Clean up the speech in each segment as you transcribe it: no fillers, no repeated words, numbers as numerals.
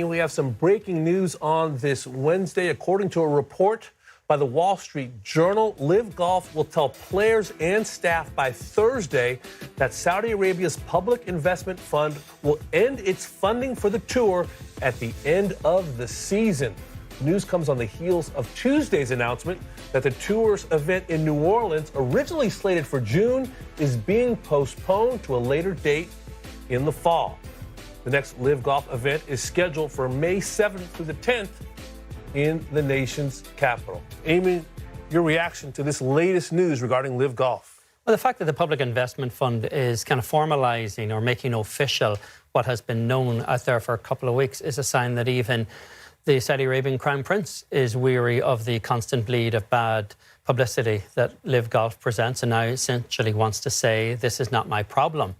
We have some breaking news on this Wednesday. According to a report by the Wall Street Journal, LIV Golf will tell players and staff by Thursday that Saudi Arabia's public investment fund will end its funding for the tour at the end of the season. News comes on the heels of Tuesday's announcement that the tour's event in New Orleans, originally slated for June, is being postponed to a later date in the fall. The next LIV Golf event is scheduled for May 7th through the 10th in the nation's capital. Amy, your reaction to this latest news regarding LIV Golf? Well, the fact that the Public Investment Fund is kind of formalising or making official what has been known out there for a couple of weeks is a sign that even the Saudi Arabian Crown Prince is weary of the constant bleed of bad publicity that LIV Golf presents, and now essentially wants to say, this is not my problem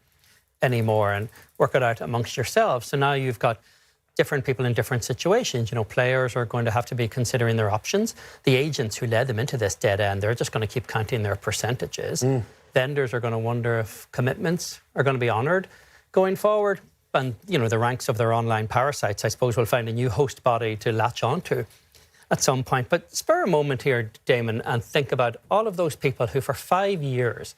anymore, and work it out amongst yourselves. So now you've got different people in different situations. You know, players are going to have to be considering their options. The agents who led them into this dead end, they're just going to keep counting their percentages. Vendors are going to wonder if commitments are going to be honoured going forward. And, you know, the ranks of their online parasites, I suppose, will find a new host body to latch onto at some point. But spur a moment here, Damon, and think about all of those people who for 5 years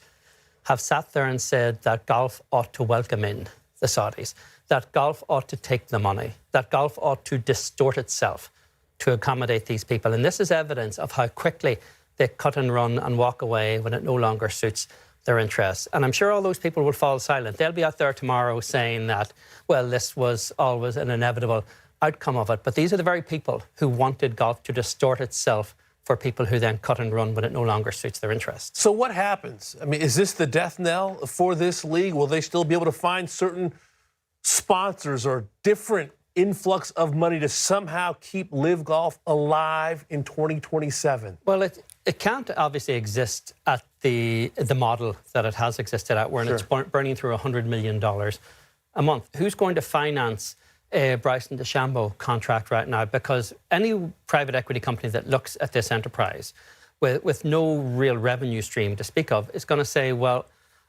have sat there and said that golf ought to welcome in the Saudis, that golf ought to take the money, that golf ought to distort itself to accommodate these people. And this is evidence of how quickly they cut and run and walk away when it no longer suits their interests. And I'm sure all those people will fall silent. They'll be out there tomorrow saying that, well, this was always an inevitable outcome of it. But these are the very people who wanted golf to distort itself for people who then cut and run when it no longer suits their interests. So what happens? I mean, is this the death knell for this league? Will they still be able to find certain sponsors or different influx of money to somehow keep LIV Golf alive in 2027? Well, it can't obviously exist at the model that it has existed at, where it's burning through $100 million a month. Who's going to finance a Bryson DeChambeau contract right now? Because any private equity company that looks at this enterprise with no real revenue stream to speak of is going to say, well,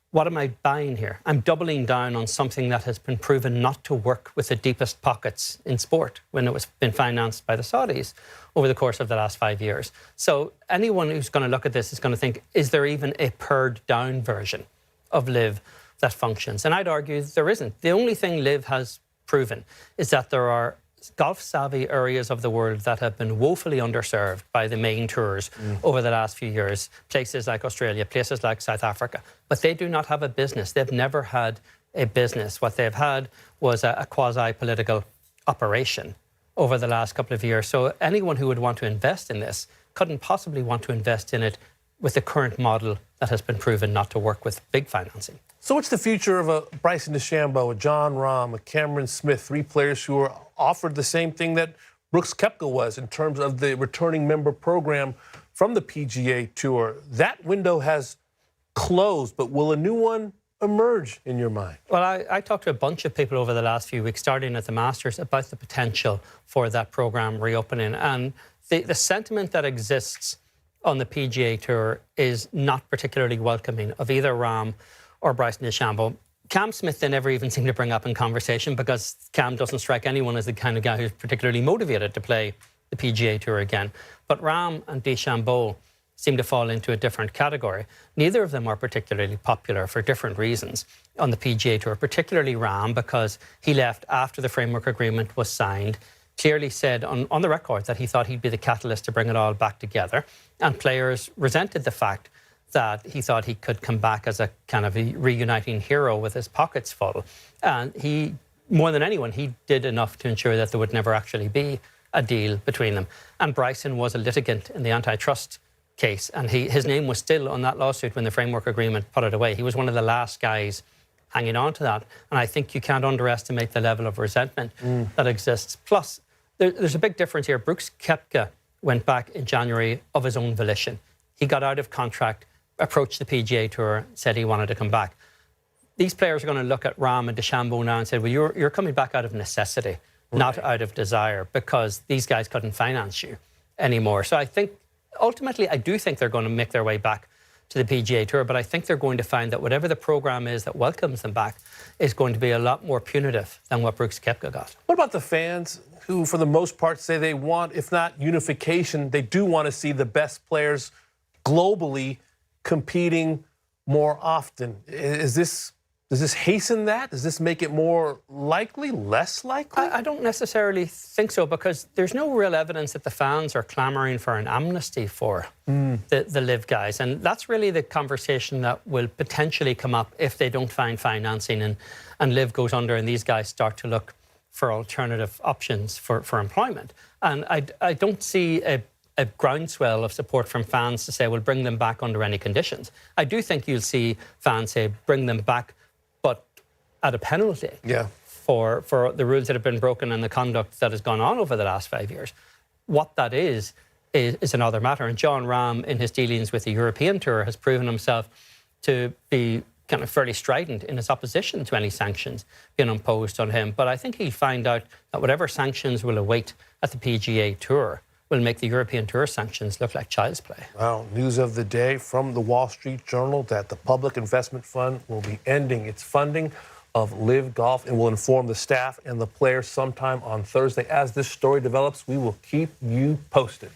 what am I buying here? I'm doubling down on something that has been proven not to work with the deepest pockets in sport when it was been financed by the Saudis over the course of the last 5 years. So anyone who's going to look at this is going to think, is there even a pared down version of LIV that functions? And I'd argue there isn't. The only thing LIV has proven is that there are golf-savvy areas of the world that have been woefully underserved by the main tours over the last few years, places like Australia, places like South Africa. But they do not have a business. They've never had a business. What they've had was a quasi-political operation over the last couple of years. So anyone who would want to invest in this couldn't possibly want to invest in it with the current model that has been proven not to work with big financing. So what's the future of a Bryson DeChambeau, a John Rahm, a Cameron Smith, three players who are offered the same thing that Brooks Koepka was in terms of the returning member program from the PGA Tour? That window has closed, but will a new one emerge in your mind? Well, I talked to a bunch of people over the last few weeks, starting at the Masters, about the potential for that program reopening. And the sentiment that exists on the PGA Tour is not particularly welcoming of either Rahm or Bryson DeChambeau. Cam Smith, they never even seem to bring up in conversation, because Cam doesn't strike anyone as the kind of guy who's particularly motivated to play the PGA Tour again. But Rahm and DeChambeau seem to fall into a different category. Neither of them are particularly popular for different reasons on the PGA Tour, particularly Rahm, because he left after the framework agreement was signed, clearly said on the record that he thought he'd be the catalyst to bring it all back together. And players resented the fact that he thought he could come back as a kind of a reuniting hero with his pockets full. And he, more than anyone, he did enough to ensure that there would never actually be a deal between them. And Bryson was a litigant in the antitrust case, and his name was still on that lawsuit when the framework agreement put it away. He was one of the last guys hanging on to that. And I think you can't underestimate the level of resentment that exists. Plus, there's a big difference here. Brooks Koepka went back in January of his own volition. He got out of contract, approached the PGA Tour, said he wanted to come back. These players are going to look at Rahm and DeChambeau now and say, well, you're coming back out of necessity, not out of desire, because these guys couldn't finance you anymore. So I think, ultimately, I do think they're going to make their way back to the PGA Tour. But I think they're going to find that whatever the program is that welcomes them back is going to be a lot more punitive than what Brooks Koepka got. What about the fans who, for the most part, say they want, if not unification, they do want to see the best players globally competing more often? Does this hasten that? Does this make it more likely, less likely? I don't necessarily think so, because there's no real evidence that the fans are clamouring for an amnesty for the LIV guys. And that's really the conversation that will potentially come up if they don't find financing and LIV goes under and these guys start to look for alternative options for employment. And I don't see a groundswell of support from fans to say, we'll bring them back under any conditions. I do think you'll see fans say, bring them back, but at a penalty for the rules that have been broken and the conduct that has gone on over the last 5 years. What that is another matter. And John Rahm, in his dealings with the European Tour, has proven himself to be kind of fairly strident in his opposition to any sanctions being imposed on him. But I think he'll find out that whatever sanctions will await at the PGA Tour will make the European Tour sanctions look like child's play. Well, news of the day from the Wall Street Journal that the Public Investment Fund will be ending its funding of LIV Golf and will inform the staff and the players sometime on Thursday. As this story develops, we will keep you posted.